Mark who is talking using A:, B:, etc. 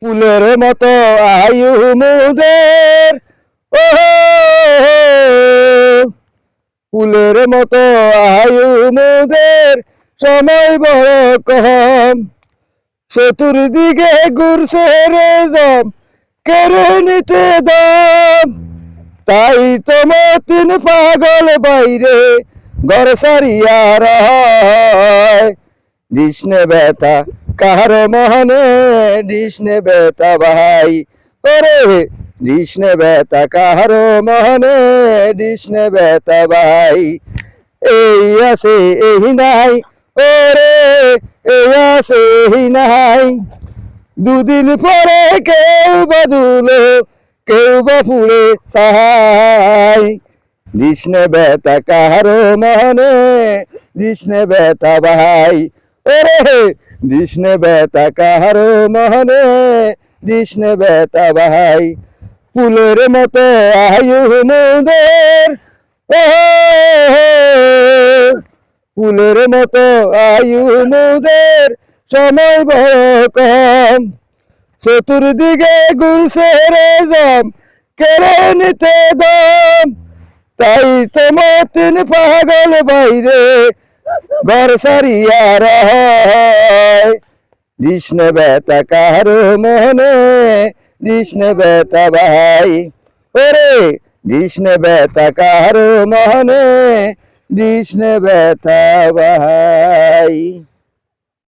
A: ফুলের মতো আয়ু মুদের, ও ফুলের মতো আয়ু মুদের, সময় বড় কম। চতুর্দিকে ঘুরছে রেজম, কেড়ে নিতে দাম। তাই তো মতিন পাগল বাইরে ঘর সারিয়া রয়। কৃষ্ণে বেতা কাহার মহনে, কৃষ্ণে বেতা ভাই। ওরে কৃষ্ণে বেতা কাহার মহনে, কৃষ্ণে বেতা ভাই। এই আছে এই নাই, ওরে এই আছে এই নাই। দুদিন পরে কেউ বদুলো, কেউ বা ফুলে চাই। কৃষ্ণে বেতা কাহার মহনে, কৃষ্ণে বেতা ভাই। ওরে কৃষ্ণে বেতা কাহার মহনে, কৃষ্ণে বেতা ভাই। ফুলের মতো আয়ু মুদের, ও ফুলের মতো আয়ু মুদের, সময় বড় কম। চতুর্দিকে ঘুরছে রেজম, কেড়ে নিতে দাম। তাই তো মতিন পাগল বাইরে ঘর সারিয়া রয়। কৃষ্ণ বেতা কাহার মহনে, কৃষ্ণ বেতা ভাই। ওরে কৃষ্ণ বেতা কাহার মহনে, কৃষ্ণ বেতা ভাই।